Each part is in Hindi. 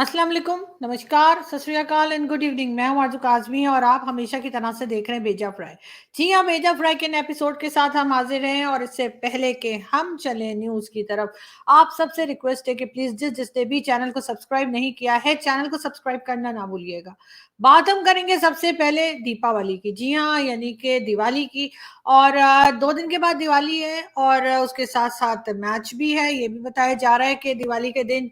अस्सलाम वालेकुम, नमस्कार, सत श्री अकाल एंड गुड इवनिंग। मैं हूं आरज़ू काज़मी और आप हमेशा की तरह से देख रहे हैं भेजा फ्राई। जी हाँ, भेजा फ्राई के नए एपिसोड के साथ हम हाजिर हैं और इससे पहले कि हम चलें न्यूज़ की तरफ, आप सबसे रिक्वेस्ट है कि प्लीज़ जिसने भी चैनल को सब्सक्राइब नहीं किया है, चैनल को सब्सक्राइब करना ना भूलिएगा। बात हम करेंगे सबसे पहले दीपावली की। जी हाँ, यानी कि दिवाली की। और 2 दिन के बाद दिवाली है और उसके साथ-साथ मैच भी है। ये भी बताया जा रहा है कि दिवाली के दिन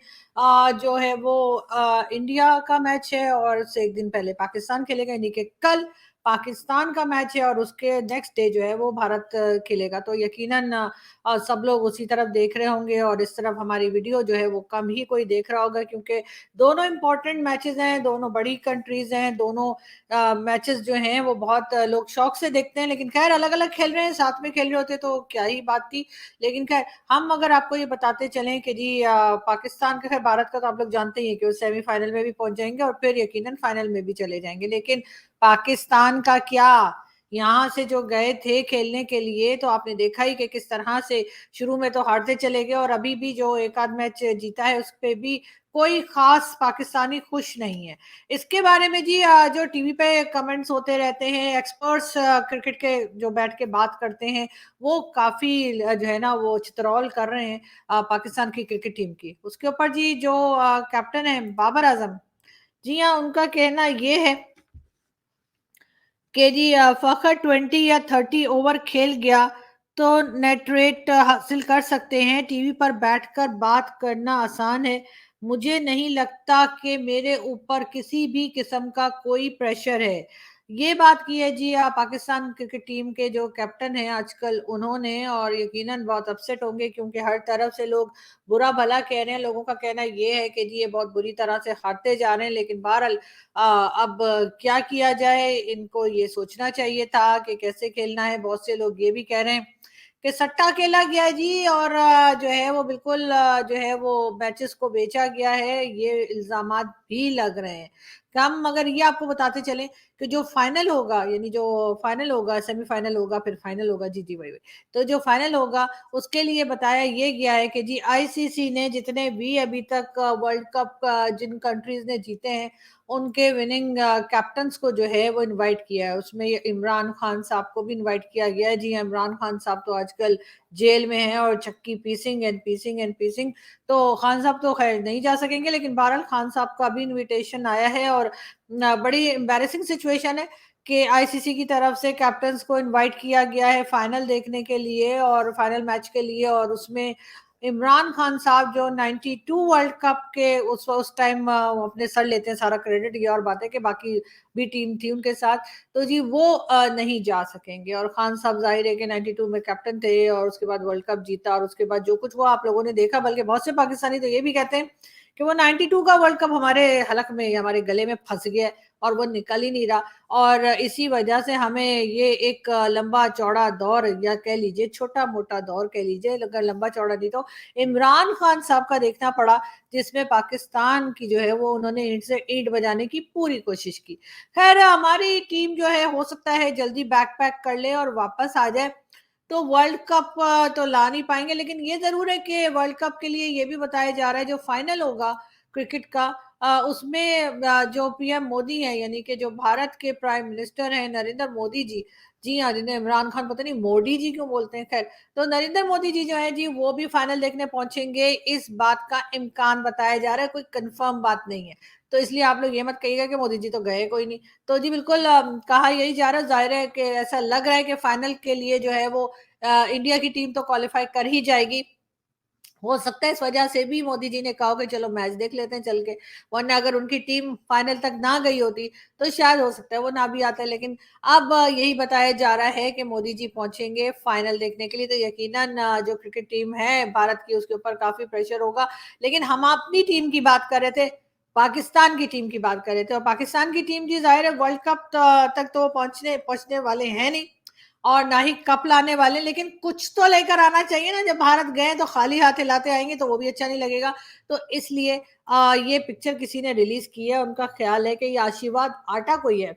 जो है वो इंडिया का मैच है और उससे 1 दिन पहले पाकिस्तान खेलेगा, यानी कि कल पाकिस्तान का मैच है और उसके नेक्स्ट डे जो है वो भारत खेलेगा। तो यकीनन सब लोग उसी तरफ देख रहे होंगे और इस तरफ हमारी वीडियो जो है वो कम ही कोई देख रहा होगा, क्योंकि दोनों इम्पोर्टेंट मैचेस हैं, दोनों बड़ी कंट्रीज़ हैं, दोनों मैचेस जो हैं वो बहुत लोग शौक से देखते हैं। लेकिन ख़ैर अलग-अलग खेल रहे हैं, साथ में खेल रहे होते तो क्या ही बात थी। लेकिन ख़ैर हम अगर आपको ये बताते चलें कि जी पाकिस्तान का, खैर भारत का तो आप लोग जानते ही हैं कि वो सेमीफाइनल में भी पहुंच जाएंगे और फिर यकीनन फाइनल में भी चले जाएंगे। लेकिन पाकिस्तान का क्या, यहाँ से जो गए थे खेलने के लिए तो आपने देखा ही कि किस तरह से शुरू में तो हारते चले गए और अभी भी जो एक आध मैच जीता है उस पे भी कोई खास पाकिस्तानी खुश नहीं है। इसके बारे में जी जो टीवी पे कमेंट्स होते रहते हैं, एक्सपर्ट्स क्रिकेट के जो बैठ के बात करते हैं, वो काफ़ी जो है ना वो चित्रौल कर रहे हैं पाकिस्तान की क्रिकेट टीम की। उसके ऊपर जी जो कैप्टन है बाबर आज़म, जी हाँ, उनका कहना ये है कि जी फ़खर 20 या 30 ओवर खेल गया तो नेट रेट हासिल कर सकते हैं। टीवी पर बैठकर बात करना आसान है। मुझे नहीं लगता कि मेरे ऊपर किसी भी किस्म का कोई प्रेशर है। ये बात की है जी पाकिस्तान क्रिकेट टीम के जो कैप्टन हैं आजकल उन्होंने, और यकीनन बहुत अपसेट होंगे क्योंकि हर तरफ से लोग बुरा भला कह रहे हैं। लोगों का कहना ये है कि जी ये बहुत बुरी तरह से हारते जा रहे हैं, लेकिन बहरहाल अब क्या किया जाए, इनको ये सोचना चाहिए था कि कैसे खेलना है। बहुत से लोग ये भी कह रहे हैं कि सट्टा खेला गया है जी और जो है वो बिल्कुल जो है वो मैचेस को बेचा गया है, ये इल्जामात भी लग रहे हैं। हम अगर ये आपको बताते चलें कि जो फाइनल होगा, यानी जो फाइनल होगा, सेमीफाइनल होगा, फिर फाइनल होगा, जी जी वही वही, तो जो फाइनल होगा उसके लिए बताया ये गया है कि जी आईसीसी ने जितने भी अभी तक वर्ल्ड कप जिन कंट्रीज ने जीते हैं उनके विनिंग कैप्टन्स को जो है वो इनवाइट किया है। उसमें ये इमरान खान साहब को भी इनवाइट किया गया है। जी हाँ, इमरान खान साहब तो आजकल जेल में हैं और चक्की पीसिंग एंड पीसिंग एंड पीसिंग। तो खान साहब तो खैर नहीं जा सकेंगे, लेकिन बहरहाल खान साहब का भी इनविटेशन आया है और बड़ी एम्बैरेसिंग सिचुएशन है कि आईसीसी की तरफ से कैप्टन्स को इनवाइट किया गया है फाइनल देखने के लिए और फाइनल मैच के लिए, और उसमें इमरान खान साहब जो 92 वर्ल्ड कप के उस टाइम अपने सर लेते हैं सारा क्रेडिट। ये और बात है कि बाकी भी टीम थी उनके साथ, तो जी वो नहीं जा सकेंगे। और खान साहब जाहिर है कि 92 में कैप्टन थे और उसके बाद वर्ल्ड कप जीता और उसके बाद जो कुछ वो आप लोगों ने देखा, बल्कि बहुत से पाकिस्तानी तो ये भी कहते हैं कि वो 92 का वर्ल्ड कप हमारे हलक में, हमारे गले में फंस गया है और वो निकल ही नहीं रहा। और इसी वजह से हमें ये एक लंबा चौड़ा दौर, या कह लीजिए छोटा मोटा दौर कह लीजिए, अगर लंबा चौड़ा नहीं तो इमरान खान साहब का देखना पड़ा, जिसमें पाकिस्तान की जो है वो उन्होंने ईंट से ईंट बजाने की पूरी कोशिश की। खैर हमारी टीम जो है हो सकता है जल्दी बैक पैक कर ले और वापस आ जाए, तो वर्ल्ड कप तो ला नहीं पाएंगे। लेकिन ये जरूर है कि वर्ल्ड कप के लिए ये भी बताया जा रहा है जो फाइनल होगा क्रिकेट का, उसमें जो पीएम मोदी है, यानी कि जो भारत के प्राइम मिनिस्टर हैं नरेंद्र मोदी जी, जी हाँ, जिन्हें इमरान खान पता नहीं मोदी जी क्यों बोलते हैं, खैर, तो नरेंद्र मोदी जी जो है जी वो भी फाइनल देखने पहुंचेंगे। इस बात का इम्कान बताया जा रहा है, कोई कंफर्म बात नहीं है। तो इसलिए आप लोग ये मत कहिएगा कि मोदी जी तो गए कोई नहीं। तो जी बिल्कुल कहा यही जा रहा है, जाहिर है कि ऐसा लग रहा है कि फाइनल के लिए जो है वो इंडिया की टीम तो क्वालिफाई कर ही जाएगी। हो सकता है इस वजह से भी मोदी जी ने कहा कि चलो मैच देख लेते हैं चल के, वरना अगर उनकी टीम फाइनल तक ना गई होती तो शायद हो सकता है वो ना भी आता है। लेकिन अब यही बताया जा रहा है कि मोदी जी पहुंचेंगे फाइनल देखने के लिए, तो यकीनन जो क्रिकेट टीम है भारत की उसके ऊपर काफी प्रेशर होगा। लेकिन हम अपनी टीम की बात कर रहे थे, पाकिस्तान की टीम की बात कर रहे थे, और पाकिस्तान की टीम जी जाहिर है वर्ल्ड कप तक तो पहुंचने पहुंचने वाले हैं नहीं और ना ही कप लाने वाले, लेकिन कुछ तो लेकर आना चाहिए ना। जब भारत गए तो खाली हाथ हिलाते आएंगे तो वो भी अच्छा नहीं लगेगा। तो इसलिए ये पिक्चर किसी ने रिलीज की है, उनका ख्याल है कि ये आशीर्वाद आटा कोई है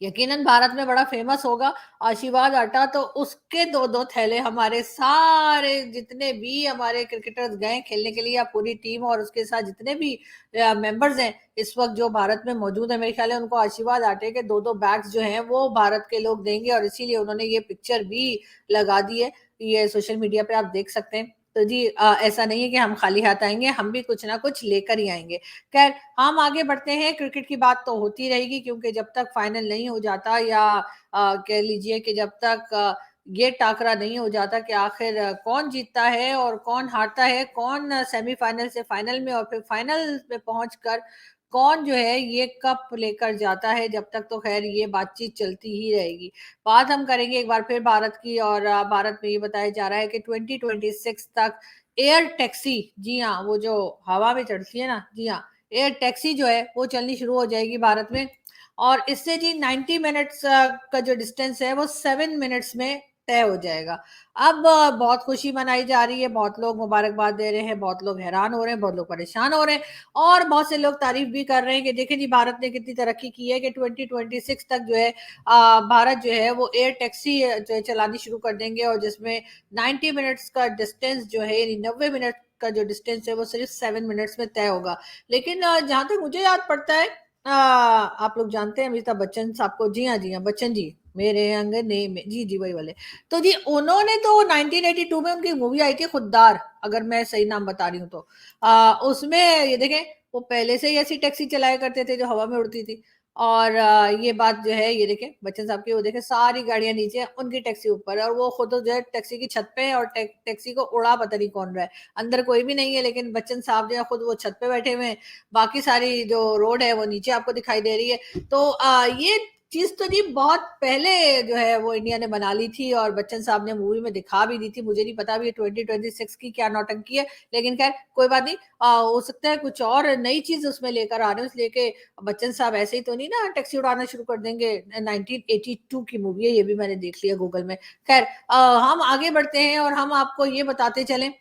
यकीनन भारत में बड़ा फ़ेमस होगा आशीर्वाद आटा, तो उसके 2-2 थैले हमारे सारे जितने भी हमारे क्रिकेटर्स गए खेलने के लिए या पूरी टीम और उसके साथ जितने भी मेंबर्स हैं, इस वक़्त जो भारत में मौजूद हैं, मेरे ख़्याल है उनको आशीर्वाद आटे के 2-2 बैग्स जो हैं वो भारत के लोग देंगे और इसीलिए उन्होंने ये पिक्चर भी लगा दी है। ये सोशल मीडिया पे आप देख सकते हैं। तो जी ऐसा नहीं है कि हम खाली हाथ आएँगे, हम भी कुछ ना कुछ लेकर ही आएँगे। ख़ैर हम आगे बढ़ते हैं, क्रिकेट की बात तो होती रहेगी क्योंकि जब तक फाइनल नहीं हो जाता या कह लीजिए कि जब तक ये टाकरा नहीं हो जाता कि आखिर कौन जीतता है और कौन हारता है, कौन सेमीफाइनल से फाइनल में और फिर फाइनल में पहुंचकर कौन जो है ये कप लेकर जाता है, जब तक तो खैर ये बातचीत चलती ही रहेगी। बात हम करेंगे एक बार फिर भारत की और भारत में ये बताया जा रहा है कि 2026 तक एयर टैक्सी, जी हाँ, वो जो हवा में चढ़ती है ना, जी हाँ, एयर टैक्सी जो है वो चलनी शुरू हो जाएगी भारत में और इससे जी 90 मिनट्स का जो डिस्टेंस है वो 7 मिनट्स में तय हो जाएगा। अब बहुत खुशी मनाई जा रही है, बहुत लोग मुबारकबाद दे रहे हैं, बहुत लोग हैरान हो रहे हैं, बहुत लोग परेशान हो रहे हैं और बहुत से लोग तारीफ भी कर रहे हैं कि देखिए जी भारत ने कितनी तरक्की की है कि 2026 तक जो है भारत जो है वो एयर टैक्सी जो है चलानी शुरू कर देंगे और जिसमें 90 मिनट्स का डिस्टेंस जो है यानी 90 मिनट का जो डिस्टेंस है वो सिर्फ 7 मिनट्स में तय होगा। लेकिन जहाँ तक मुझे याद पड़ता है आप लोग जानते हैं अमिताभ बच्चन साहब को, जी हाँ, बच्चन जी, मेरे अंगने में, जी, वही वाले। तो जी उन्होंने तो 1982 में उनकी मूवी आई थी खुद्दार, अगर मैं सही नाम बता रही हूँ तो। उसमें ये देखें, वो पहले से ही ऐसी टैक्सी चलाया करते थे जो हवा में उड़ती थी और ये बात जो है ये देखें बच्चन साहब की, वो देखें सारी गाड़ियाँ नीचे, उनकी टैक्सी ऊपर है और वो खुद जो है टैक्सी की छत पे है और टैक्सी को उड़ा पता नहीं कौन रहा है। अंदर कोई भी नहीं है लेकिन बच्चन साहब जो है खुद वो छत पे बैठे हुए हैं, बाकी सारी जो रोड है वो नीचे आपको दिखाई दे रही है। तो ये चीज़ तो जी बहुत पहले जो है वो इंडिया ने बना ली थी और बच्चन साहब ने मूवी में दिखा भी दी थी। मुझे नहीं पता अभी ये 2026 की क्या नौटंकी है, लेकिन ख़ैर कोई बात नहीं। हो सकता है कुछ और नई चीज़ उसमें लेकर आ रहे हो इसलिए कि बच्चन साहब ऐसे ही तो नहीं ना टैक्सी उड़ाना शुरू कर देंगे। 1982 की मूवी है, ये भी मैंने देख लिया गूगल में। ख़ैर हम आगे बढ़ते हैं और हम आपको ये बताते चलें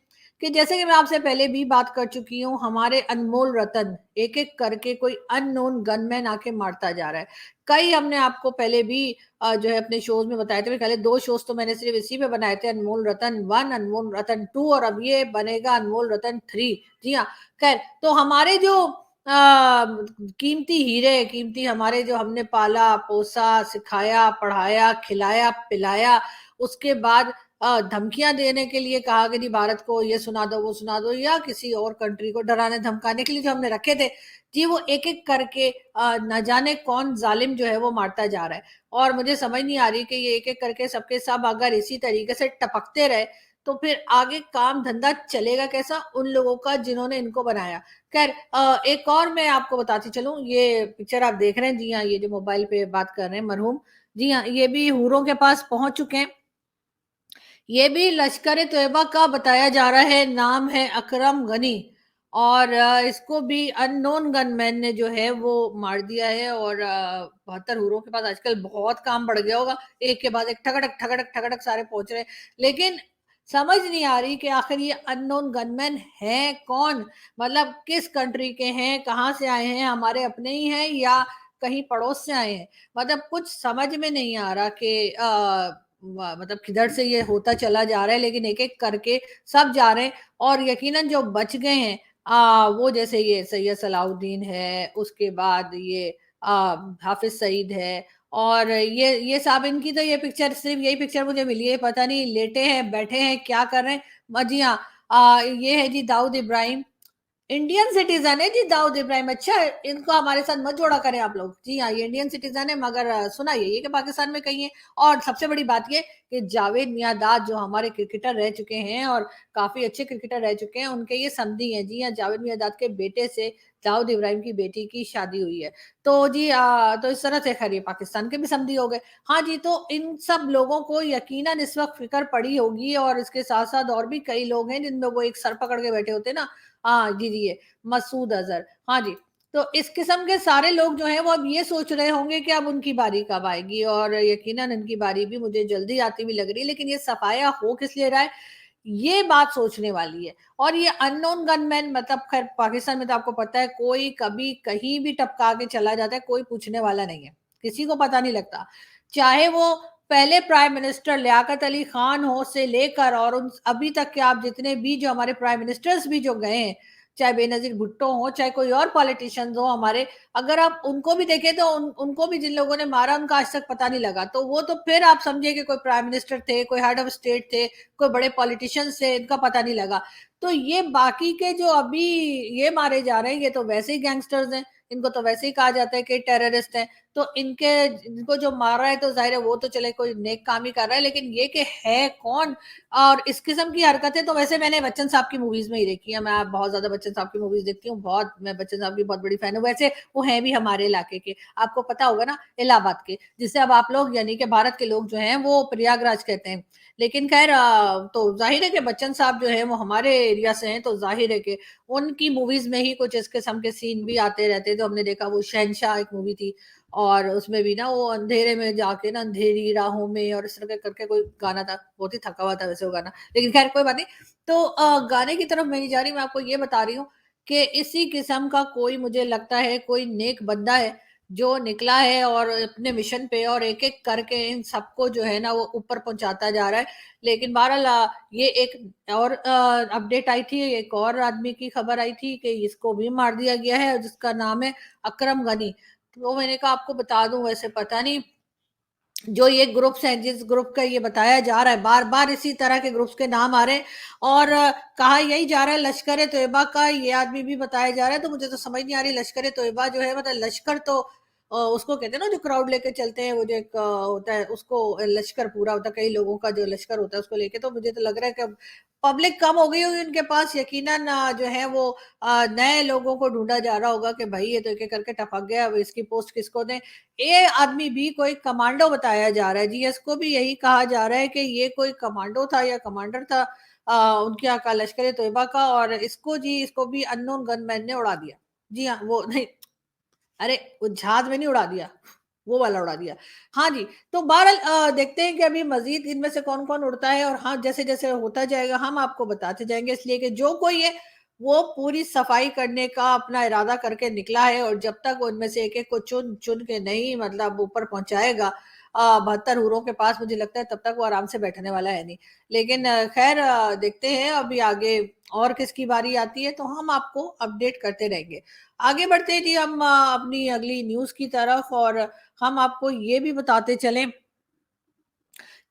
कि जैसे कि मैं आपसे पहले भी बात कर चुकी हूँ, हमारे अनमोल रतन एक-एक करके कोई अननोन गनमैन आके मारता जा रहा है। कई हमने आपको पहले भी जो है अपने शोज़ में बताए थे, पहले 2 शोज़ तो मैंने सिर्फ़ इसी पे बनाए थे, अनमोल रतन 1, अनमोल रतन 2 और अब ये बनेगा अनमोल रतन 3। जी हाँ, ख़ैर तो हमारे जो कीमती हीरे, कीमती हमारे जो हमने पाला-पोसा, सिखाया, पढ़ाया, खिलाया, पिलाया, उसके बाद धमकियाँ देने के लिए कहा कि जी भारत को ये सुना दो, वो सुना दो या किसी और कंट्री को डराने-धमकाने के लिए जो हमने रखे थे, जी वो एक-एक करके न जाने कौन ज़ालिम जो है वो मारता जा रहा है। और मुझे समझ नहीं आ रही कि ये एक-एक करके सबके सब अगर इसी तरीके से टपकते रहे, तो फिर आगे काम-धंधा चलेगा कैसा उन लोगों का जिन्होंने इनको बनाया। ख़ैर एक और मैं आपको बताती चलूँ, ये पिक्चर आप देख रहे हैं, जी हाँ, ये जो मोबाइल पे बात कर रहे हैं मरहूम, जी हाँ, ये भी हूरों के पास पहुँच चुके हैं। ये भी लश्कर-ए-तोयबा का बताया जा रहा है, नाम है अकरम गनी और इसको भी अननोन गनमैन ने जो है वो मार दिया है और 72 हुरों के पास आजकल बहुत काम बढ़ गया होगा, एक के बाद एक ठगड़क, ठगड़क, ठगड़क सारे पहुँच रहे हैं। लेकिन समझ नहीं आ रही कि आखिर ये अननोन गनमैन हैं कौन? मतलब किस कंट्री के हैं, कहाँ से आए हैं, हमारे अपने ही हैं या कहीं पड़ोस से आए हैं? मतलब कुछ समझ में नहीं आ रहा कि मतलब किधर से ये होता चला जा रहा है लेकिन एक-एक करके सब जा रहे हैं और यकीनन जो बच गए हैं वो जैसे ये सैयद सलाउद्दीन है, उसके बाद ये हाफ़िज़ सईद है और ये साहब इनकी तो ये पिक्चर सिर्फ़ यही पिक्चर मुझे मिली है, पता नहीं लेटे हैं, बैठे हैं, क्या कर रहे हैं? जी हाँ, ये है जी दाऊद इब्राहिम, इंडियन सिटीज़न है जी दाऊद इब्राहिम। अच्छा, इनको हमारे साथ मत जोड़ा करें आप लोग। जी हाँ, ये इंडियन सिटीज़न है मगर सुना यही है कि पाकिस्तान में कहीं है और सबसे बड़ी बात ये कि जावेद मियांदाद जो हमारे क्रिकेटर रह चुके हैं और काफ़ी अच्छे क्रिकेटर रह चुके हैं, उनके ये समधी हैं। जी हाँ, जावेद मियांदाद के बेटे से दाऊद इब्राहिम की बेटी की शादी हुई है। तो जी तो इस तरह से ख़ैर ये पाकिस्तान के भी समधी हो गए। हाँ जी, तो इन सब लोगों को यकीनन इस वक़्त फ़िक्र पड़ी होगी और इसके साथ-साथ और भी कई लोग हैं जिनमें वो एक सर पकड़ के बैठे होते हैं ना, हाँ, जी, ये मसूद अज़हर, हाँ जी। तो इस किस्म के सारे लोग जो हैं वो अब ये सोच रहे होंगे कि अब उनकी बारी कब आएगी और यकीनन इनकी बारी भी मुझे जल्दी आती हुई लग रही है, लेकिन ये सफाया हो किस लिए रहा है, ये बात सोचने वाली है। और ये अननोन गनमैन मतलब ख़ैर पाकिस्तान में तो आपको पता है कोई कभी कहीं भी टपका के चला जाता है, कोई पूछने वाला नहीं है। किसी को पता नहीं लगता। चाहे वो पहले प्राइम मिनिस्टर लियाकत अली खान हो से लेकर और उन अभी तक के आप जितने भी जो हमारे प्राइम मिनिस्टर्स भी जो गए हैं, चाहे बेनजीर भुट्टो हो, चाहे कोई और पॉलिटिशियंस हो हमारे, अगर आप उनको भी देखें तो उनको भी जिन लोगों ने मारा उनका आज तक पता नहीं लगा। तो वो तो फिर आप समझिए कि कोई प्राइम मिनिस्टर थे, कोई हेड ऑफ स्टेट थे, कोई बड़े पॉलिटिशियंस थे, इनका पता नहीं लगा। तो ये बाकी के जो अभी ये मारे जा रहे हैं, ये तो वैसे ही गैंगस्टर्स हैं, इनको तो वैसे ही कहा जाता है कि टेररिस्ट हैं। तो इनको जो मार रहा है तो जाहिर है वो तो चले कोई नेक काम ही कर रहा है, लेकिन ये कि है कौन। और इस किस्म की हरकतें तो वैसे मैंने बच्चन साहब की मूवीज में ही देखी है। मैं बहुत ज्यादा बच्चन साहब की मूवीज देखती हूँ, बहुत, मैं बच्चन साहब की बहुत बड़ी फैन हूँ। वैसे वो है भी हमारे इलाके के, आपको पता होगा ना, इलाहाबाद के, जिसे अब आप लोग यानी कि भारत के लोग जो हैं वो प्रयागराज कहते हैं। लेकिन खैर तो जाहिर है कि बच्चन साहब जो है वो हमारे एरिया से हैं, तो जाहिर है कि उनकी मूवीज में ही कुछ इस किस्म के सीन भी आते रहते हैं। तो हमने देखा वो शहनशाह एक मूवी थी, और उसमें भी ना वो अंधेरे में जाके ना, अंधेरी राहों में, और इस तरह के करके कोई गाना था, बहुत ही थका हुआ था वैसे वो गाना, लेकिन खैर कोई बात नहीं। तो गाने की तरफ मैं नहीं जा रही, मैं आपको ये बता रही हूँ कि इसी किस्म का कोई, मुझे लगता है कोई नेक बंदा है जो निकला है और अपने मिशन पे, और एक एक करके इन सबको जो है ना वो ऊपर पहुंचाता जा रहा है। लेकिन बहरहाल ये एक और अपडेट आई थी, एक और आदमी की खबर आई थी कि इसको भी मार दिया गया है, जिसका नाम है अकरम गनी। तो मैंने कहा आपको बता दूं, वैसे पता नहीं जो ये ग्रुप्स हैं, जिस ग्रुप का ये बताया जा रहा है, बार बार इसी तरह के ग्रुप्स के नाम आ रहे हैं, और कहा यही जा रहा है लश्कर तोयबा का ये आदमी भी बताया जा रहा है। तो मुझे तो समझ नहीं आ रही, लश्कर तोयबा जो है, मतलब लश्कर तो उसको कहते हैं ना जो क्राउड लेके चलते हैं, वो जो एक होता है उसको लश्कर पूरा होता है, कई लोगों का जो लश्कर होता है उसको लेके। तो मुझे तो लग रहा है कि अब पब्लिक कम हो गई होगी उनके पास, यकीनन जो है वो नए लोगों को ढूंढा जा रहा होगा कि भाई ये तो एक एक करके टपक गया, अब इसकी पोस्ट किसको दें। ये आदमी भी कोई कमांडो बताया जा रहा है जी, इसको भी यही कहा जा रहा है कि ये कोई कमांडो था या कमांडर था उनके यहाँ का, लश्कर तोयबा का, और इसको जी, इसको भी अननोन गनमैन ने उड़ा दिया। जी हाँ, वो नहीं, अरे वो जहाज में नहीं उड़ा दिया, वो वाला उड़ा दिया। हाँ जी। तो बहरहाल देखते हैं कि अभी मजीद इनमें से कौन कौन उड़ता है, और हाँ जैसे जैसे होता जाएगा हम आपको बताते जाएंगे, इसलिए कि जो कोई है वो पूरी सफाई करने का अपना इरादा करके निकला है, और जब तक उनमें से एक एक को चुन चुन के नहीं मतलब ऊपर पहुंचाएगा 72 हूरों के पास, मुझे लगता है तब तक वो आराम से बैठने वाला है नहीं। लेकिन खैर देखते हैं अभी आगे और किसकी बारी आती है, तो हम आपको अपडेट करते रहेंगे। आगे बढ़ते हैं जी हम अपनी अगली न्यूज की तरफ, और हम आपको ये भी बताते चलें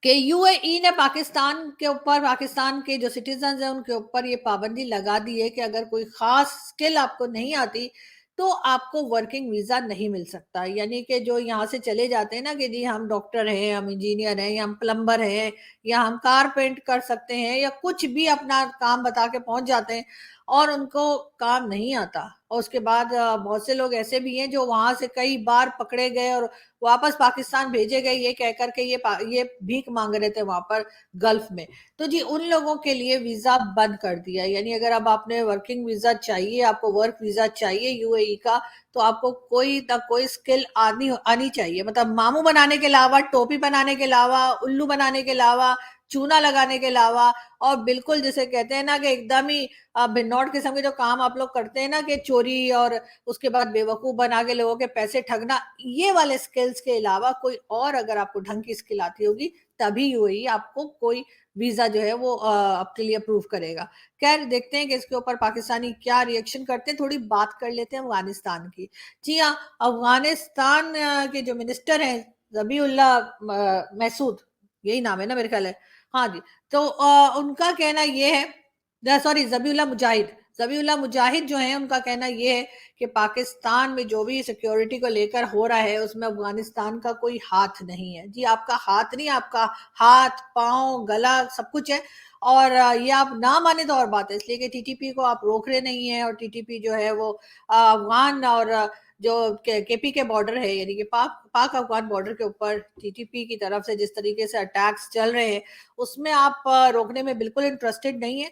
कि यूएई ने पाकिस्तान के ऊपर, पाकिस्तान के जो सिटीजन हैं उनके ऊपर ये पाबंदी लगा दी है कि अगर कोई खास स्किल आपको नहीं आती तो आपको वर्किंग वीजा नहीं मिल सकता। यानी कि जो यहाँ से चले जाते हैं ना कि जी हम डॉक्टर हैं, हम इंजीनियर हैं, या हम प्लम्बर हैं, या हम कार पेंट कर सकते हैं, या कुछ भी अपना काम बता के पहुंच जाते हैं और उनको काम नहीं आता, और उसके बाद बहुत से लोग ऐसे भी हैं जो वहां से कई बार पकड़े गए और वापस पाकिस्तान भेजे गए, ये कह करके ये भीख मांग रहे थे वहां पर गल्फ में। तो जी उन लोगों के लिए वीजा बंद कर दिया। यानी अगर अब आपने वर्किंग वीजा चाहिए, आपको वर्क वीजा चाहिए यूएई का, तो आपको कोई ना कोई स्किल आनी आनी चाहिए, मतलब मामू बनाने के अलावा, टोपी बनाने के अलावा, उल्लू बनाने के अलावा, चूना लगाने के अलावा, और बिल्कुल जिसे कहते हैं ना कि एकदम ही भिन्नौट किस्म के जो काम आप लोग करते हैं ना कि चोरी और उसके बाद बेवकूफ बना के लोगों के पैसे ठगना, ये वाले स्किल्स के अलावा कोई और अगर आपको ढंग की स्किल आती होगी तभी यूएई आपको कोई वीजा जो है वो आपके लिए अप्रूव करेगा। खैर देखते हैं कि इसके ऊपर पाकिस्तानी क्या रिएक्शन करते हैं। थोड़ी बात कर लेते हैं अफगानिस्तान की। जी हाँ, अफगानिस्तान के जो मिनिस्टर हैं जबीउल्लाह महसूद, यही नाम है ना मेरे ख्याल है, हाँ जी। तो उनका कहना ये है, सॉरी जबीउल्लाह मुजाहिद, जबीउल्लाह मुजाहिद जो है उनका कहना ये है कि पाकिस्तान में जो भी सिक्योरिटी को लेकर हो रहा है उसमें अफगानिस्तान का कोई हाथ नहीं है। जी आपका हाथ नहीं, आपका हाथ पांव गला सब कुछ है, और ये आप ना माने तो और बात है, इसलिए कि टीटीपी को आप रोक रहे नहीं है, और टीटीपी जो है वो अफगान और जो केपी के बॉर्डर है, यानी कि पाक पाक अफगान बॉर्डर के ऊपर टीटीपी की तरफ से जिस तरीके से अटैक्स चल रहे हैं उसमें आप रोकने में बिल्कुल इंटरेस्टेड नहीं है।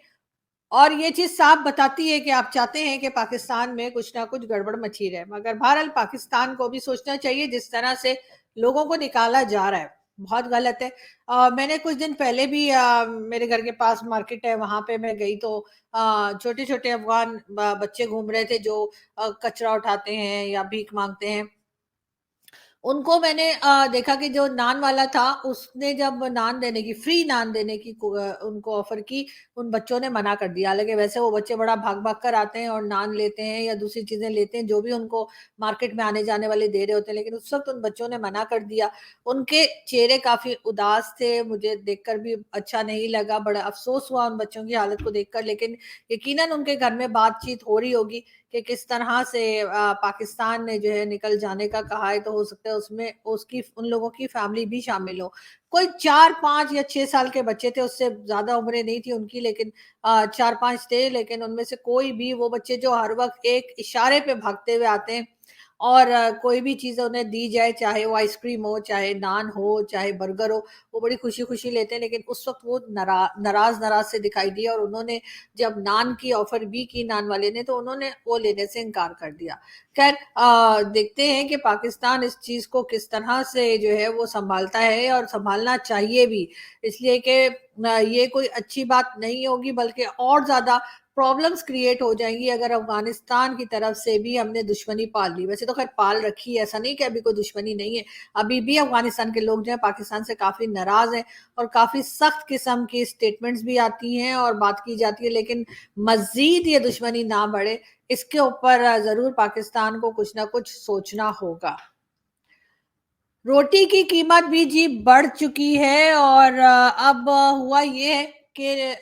और ये चीज साफ बताती है कि आप चाहते हैं कि पाकिस्तान में कुछ ना कुछ गड़बड़ मची रहे, मगर बहरहाल पाकिस्तान को भी सोचना चाहिए, जिस तरह से लोगों को निकाला जा रहा है बहुत गलत है। मैंने कुछ दिन पहले भी मेरे घर के पास मार्केट है, वहां पे मैं गई तो छोटे छोटे अफगान बच्चे घूम रहे थे जो कचरा उठाते हैं या भीख मांगते हैं। उनको मैंने देखा कि जो नान वाला था, उसने जब नान देने की, फ्री नान देने की उनको ऑफर की, उन बच्चों ने मना कर दिया। हालाँकि वैसे वो बच्चे बड़ा भाग-भाग कर आते हैं और नान लेते हैं या दूसरी चीज़ें लेते हैं, जो भी उनको मार्केट में आने-जाने वाले दे रहे होते हैं, लेकिन उस वक़्त उन बच्चों ने मना कर दिया। उनके चेहरे काफ़ी उदास थे, मुझे देखकर भी अच्छा नहीं लगा, बड़ा अफ़सोस हुआ उन बच्चों की हालत को देखकर, लेकिन यकीनन उनके घर में बातचीत हो रही होगी कि किस तरह से पाकिस्तान ने जो है निकल जाने का कहा है, तो हो सकता है उसमें उसकी उन लोगों की फैमिली भी शामिल हो। कोई 4, 5 या 6 साल के बच्चे थे, उससे ज़्यादा उम्रें नहीं थी उनकी, लेकिन 4-5 थे, लेकिन उनमें से कोई भी वो बच्चे जो हर वक़्त एक इशारे पे भागते हुए आते हैं और कोई भी चीज़ उन्हें दी जाए, चाहे वो आइसक्रीम हो, चाहे नान हो, चाहे बर्गर हो, वो बड़ी खुशी-खुशी लेते हैं, लेकिन उस वक़्त वो नाराज़-नाराज़ से दिखाई दिए और उन्होंने जब नान की ऑफ़र भी की नान वाले ने, तो उन्होंने वो लेने से इनकार कर दिया। ख़ैर देखते हैं कि पाकिस्तान इस चीज़ को किस तरह से जो है वो सँभालता है और सँभालना चाहिए भी। इसलिए कि ये कोई अच्छी बात नहीं होगी, बल्कि और ज़्यादा प्रॉब्लम्स क्रिएट हो जाएँगी अगर अफ़गानिस्तान की तरफ से भी हमने दुश्मनी पाल ली। वैसे तो ख़ैर पाल रखी है, ऐसा नहीं कि अभी कोई दुश्मनी नहीं है। अभी भी अफ़गानिस्तान के लोग जो हैं पाकिस्तान से काफ़ी नाराज़ हैं और काफ़ी सख्त किस्म की स्टेटमेंट्स भी आती हैं और बात की जाती है, लेकिन मज़ीद ये दुश्मनी ना बढ़े, इसके ऊपर ज़रूर पाकिस्तान को कुछ ना कुछ सोचना होगा। रोटी की कीमत भी जी बढ़ चुकी है और अब हुआ ये है कि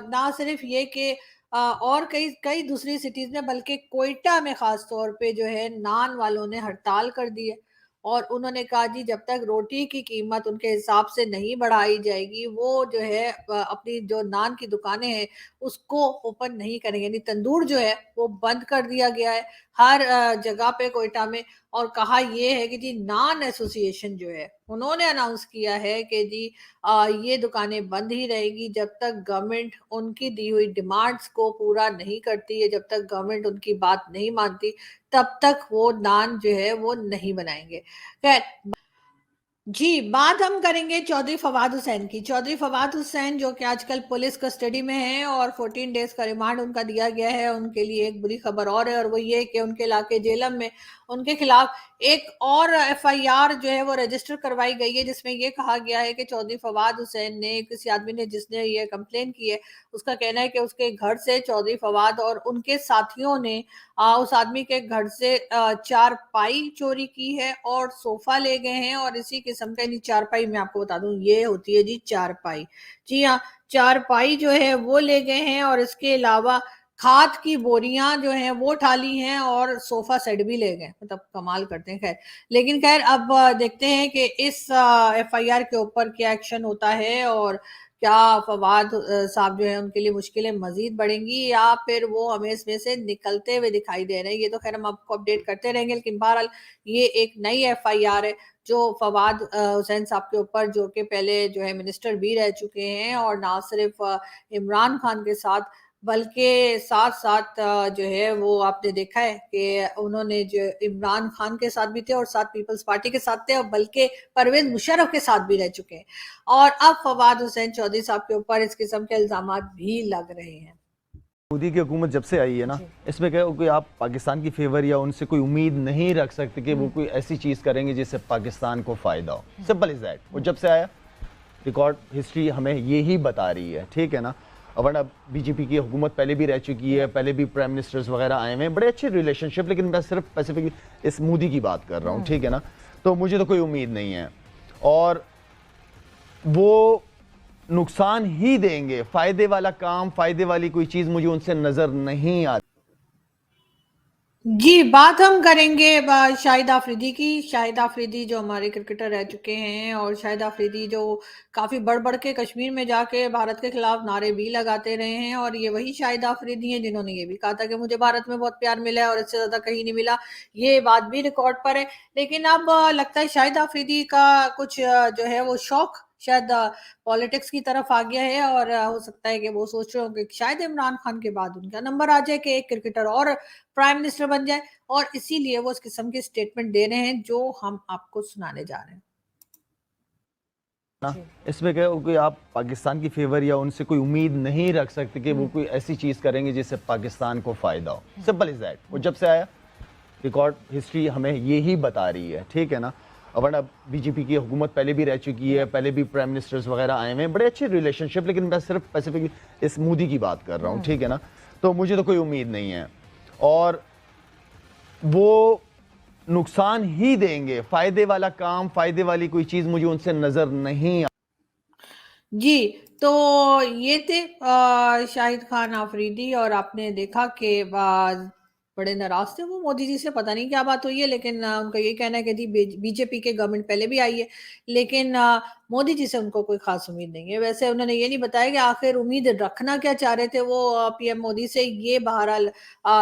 ना सिर्फ ये कि और कई कई दूसरी सिटीज़ में, बल्कि कोयटा में ख़ास तौर पे जो है नान वालों ने हड़ताल कर दी है और उन्होंने कहा जी जब तक रोटी की कीमत उनके हिसाब से नहीं बढ़ाई जाएगी, वो जो है अपनी जो नान की दुकानें हैं उसको ओपन नहीं करेंगे। यानी तंदूर जो है वो बंद कर दिया गया है हर जगह पे कोयटा में। और कहा ये है कि जी नान एसोसिएशन जो है उन्होंने अनाउंस किया है कि जी ये दुकानें बंद ही रहेगी जब तक गवर्नमेंट उनकी दी हुई डिमांड्स को पूरा नहीं करती है, जब तक गवर्नमेंट उनकी बात नहीं मानती, तब तक वो नान जो है वो नहीं बनाएंगे। खैर जी, बात हम करेंगे चौधरी फवाद हुसैन की। चौधरी फवाद हुसैन जो कि आजकल पुलिस कस्टडी में हैं और 14 डेज़ का रिमांड उनका दिया गया है। उनके लिए एक बुरी खबर और है और वो ये कि उनके इलाके जेलम में उनके खिलाफ एक और एफआईआर जो है वो रजिस्टर करवाई गई है, जिसमें ये कहा गया है कि चौधरी फवाद हुसैन ने, किसी आदमी ने जिसने ये कंप्लेन की है, उसका कहना है कि उसके घर से चौधरी फवाद और उनके साथियों ने उस आदमी के घर से चारपाई चोरी की है और सोफा ले गए हैं और इसी किस्म का, यानी चारपाई मैं आपको बता दूं ये होती है जी चारपाई। जी हाँ, चारपाई जो है वो ले गए हैं और इसके अलावा खाद की बोरियां जो हैं वो उठा ली हैं और सोफा सेट भी ले गए। मतलब कमाल करते हैं। खैर, लेकिन खैर अब देखते हैं कि इस एफआईआर के ऊपर क्या एक्शन होता है और क्या फवाद साहब जो है उनके लिए मुश्किलें मजीद बढ़ेंगी या फिर वो हमें इसमें से निकलते हुए दिखाई दे रहे हैं। ये तो खैर हम आपको अपडेट करते रहेंगे, लेकिन बहरहाल ये एक नई एफआईआर है जो फवाद हुसैन साहब के ऊपर, जो कि पहले जो है मिनिस्टर भी रह चुके हैं और ना सिर्फ इमरान खान के साथ, बल्कि साथ साथ जो है वो आपने देखा है कि उन्होंने जो इमरान खान के साथ भी थे और साथ पीपल्स पार्टी के साथ थे और बल्कि परवेज मुशर्रफ के साथ भी रह चुके हैं और अब फवाद हुसैन चौधरी साहब के ऊपर इस किस्म के इल्जामात भी लग रहे हैं। मोदी की हुकूमत जब से आई है ना, इसमें क्या कोई आप पाकिस्तान की फेवर या उनसे कोई उम्मीद नहीं रख सकते कि वो कोई ऐसी चीज़ करेंगे जिससे पाकिस्तान को फ़ायदा हो। Simple is that. वो जब से आया रिकॉर्ड हिस्ट्री हमें ये ही बता रही है, ठीक है ना। वरना बीजेपी की हुकूमत पहले भी रह चुकी है, पहले भी प्राइम मिनिस्टर्स वगैरह आए हुए हैं, बड़े अच्छे रिलेशनशिप, लेकिन मैं सिर्फ स्पेसिफिकली इस मोदी की बात कर रहा हूँ, ठीक है ना। तो मुझे तो कोई उम्मीद नहीं है और वो नुकसान ही देंगे। फायदे वाला काम, फायदे वाली कोई चीज मुझे उनसे नजर नहीं आती। जी, बात हम करेंगे शाहिद आफरीदी की। शाहिद आफरीदी जो हमारे क्रिकेटर रह चुके हैं और शाहिद आफरीदी जो काफ़ी बढ़-बढ़ के कश्मीर में जाके भारत के खिलाफ नारे भी लगाते रहे हैं और ये वही शाहिद आफरीदी हैं जिन्होंने ये भी कहा था कि मुझे भारत में बहुत प्यार मिला है और इससे ज़्यादा कहीं नहीं मिला। ये बात भी रिकॉर्ड पर है। लेकिन अब लगता है शाहिद आफरीदी का कुछ जो है वो शौक शायद पॉलिटिक्स की तरफ आ गया है और हो सकता है कि वो सोच रहे होंगे कि शायद इमरान खान के बाद उनका नंबर आ जाए कि एक क्रिकेटर और प्राइम मिनिस्टर बन जाए और इसीलिए वो इस किस्म की स्टेटमेंट दे रहे हैं जो हम आपको सुनाने जा रहे हैं। ना इसमें क्या कोई आप पाकिस्तान की फेवर या उनसे कोई उम्मीद नहीं रख सकते कि वो कोई ऐसी चीज करेंगे जिससे पाकिस्तान को फायदा हो। Simple is that. वो जब से आया रिकॉर्ड हिस्ट्री हमें ये ही बता रही है, ठीक है ना। वरना बीजेपी की हुकूमत पहले भी रह चुकी है, पहले भी प्राइम मिनिस्टर्स वगैरह आए हुए हैं, बड़े अच्छे रिलेशनशिप, लेकिन मैं सिर्फ स्पेसिफिकली इस मोदी की बात कर रहा हूँ, ठीक है ना। तो मुझे तो कोई उम्मीद नहीं है, और वो नुकसान ही देंगे, फायदे वाला काम, फायदे वाली कोई चीज मुझे उनसे नजर नहीं। जी, तो ये थे शाहिद खान आफरीदी, और आपने देखा कि बड़े नाराज थे वो मोदी जी से, पता नहीं क्या बात हुई है, लेकिन उनका ये कहना है कि जी बीजेपी के गवर्नमेंट पहले भी आई है, लेकिन मोदी जी से उनको कोई खास उम्मीद नहीं है। वैसे उन्होंने ये नहीं बताया कि आखिर उम्मीद रखना क्या चाह रहे थे वो पीएम मोदी से, ये बहरहाल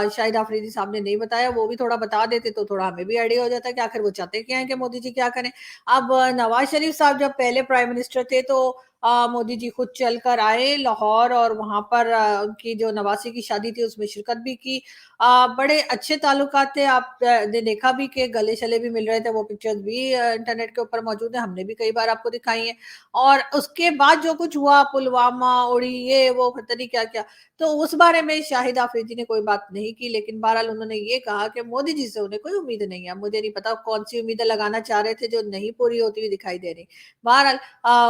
शाहिद आफरीदी साहब ने नहीं बताया। वो भी थोड़ा बता देते तो थोड़ा हमें भी आइडिया हो जाता कि आखिर वो चाहते क्या है कि मोदी जी क्या करें। अब नवाज शरीफ साहब जब पहले प्राइम मिनिस्टर थे तो मोदी जी खुद चलकर आए लाहौर, और वहां पर उनकी जो नवासी की शादी थी उसमें शिरकत भी की। बड़े अच्छे ताल्लुकात थे, आप ने देखा भी कि गले शले भी मिल रहे थे, वो पिक्चर्स भी इंटरनेट के ऊपर मौजूद है, हमने भी कई बार आपको दिखाई है। और उसके बाद जो कुछ हुआ, पुलवामा, उड़ी, ये वो पता नहीं क्या क्या, तो उस बारे में शाहिद आफरीदी ने कोई बात नहीं की, लेकिन बहरहाल उन्होंने ये कहा कि मोदी जी से उन्हें कोई उम्मीद नहीं है। मुझे नहीं पता कौन सी उम्मीदें लगाना चाह रहे थे जो नहीं पूरी होती हुई दिखाई दे रही। बहरहाल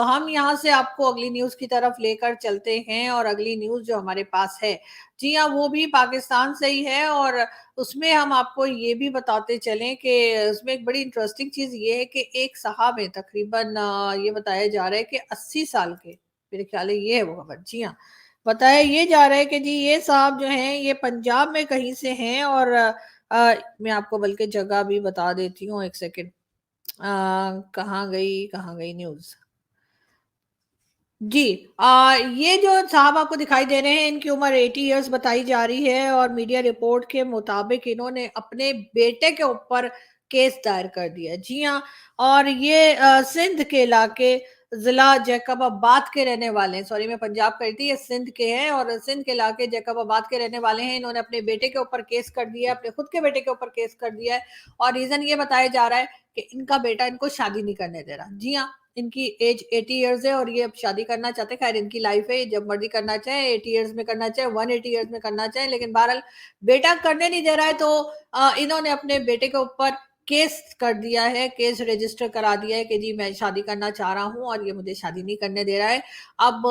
हम यहाँ से आपको अगली न्यूज की तरफ लेकर चलते हैं, और अगली न्यूज जो हमारे पास है, जी हाँ, वो भी पाकिस्तान से ही है, और उसमें हम आपको ये भी बताते चलें कि उसमें एक बड़ी इंटरेस्टिंग चीज ये है कि एक साहब है, तकरीबन ये बताया जा रहा है कि 80 साल के, मेरे ख्याल है ये है वो खबर। जी हाँ, बताया ये जा रहा है कि जी ये साहब जो हैं ये पंजाब में कहीं से हैं, और मैं आपको बल्कि जगह भी बता देती हूँ, एक सेकेंड। कहाँ गई न्यूज। जी, ये जो साहब आपको दिखाई दे रहे हैं, इनकी उम्र 80 इयर्स बताई जा रही है, और मीडिया रिपोर्ट के मुताबिक इन्होंने अपने बेटे के ऊपर केस दायर कर दिया। जी हाँ, और ये सिंध के इलाके जिला जैकबाबाद के रहने वाले हैं। सॉरी, मैं पंजाब कही थी, ये सिंध के हैं, और सिंध के इलाके जैकबाबाद के रहने वाले हैं। इन्होंने अपने बेटे के ऊपर केस कर दिया है, अपने खुद के बेटे के ऊपर केस कर दिया है, और रीजन ये बताया जा रहा है कि इनका बेटा इनको शादी नहीं करने दे रहा। जी हाँ, इनकी एज 80 इयर्स है, और ये अब शादी करना चाहते हैं। खैर, इनकी लाइफ है, जब मर्जी करना चाहे, 80 इयर्स में करना चाहे, 180 इयर्स में करना चाहे, लेकिन बहरहाल बेटा करने नहीं दे रहा है, तो इन्होंने अपने बेटे के ऊपर केस कर दिया है, केस रजिस्टर करा दिया है कि जी मैं शादी करना चाह रहा हूं और ये मुझे शादी नहीं करने दे रहा है। अब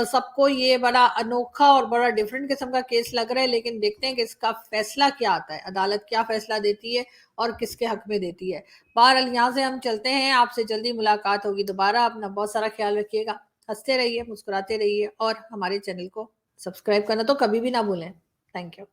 सबको ये बड़ा अनोखा और बड़ा डिफरेंट किस्म का केस लग रहा है, लेकिन देखते हैं कि इसका फैसला क्या आता है, अदालत क्या फैसला देती है और किसके हक में देती है। बहरहाल यहाँ से हम चलते हैं, आपसे जल्दी मुलाकात होगी दोबारा। अपना बहुत सारा ख्याल रखिएगा, हंसते रहिए, मुस्कुराते रहिए, और हमारे चैनल को सब्सक्राइब करना तो कभी भी ना भूलें। Thank you.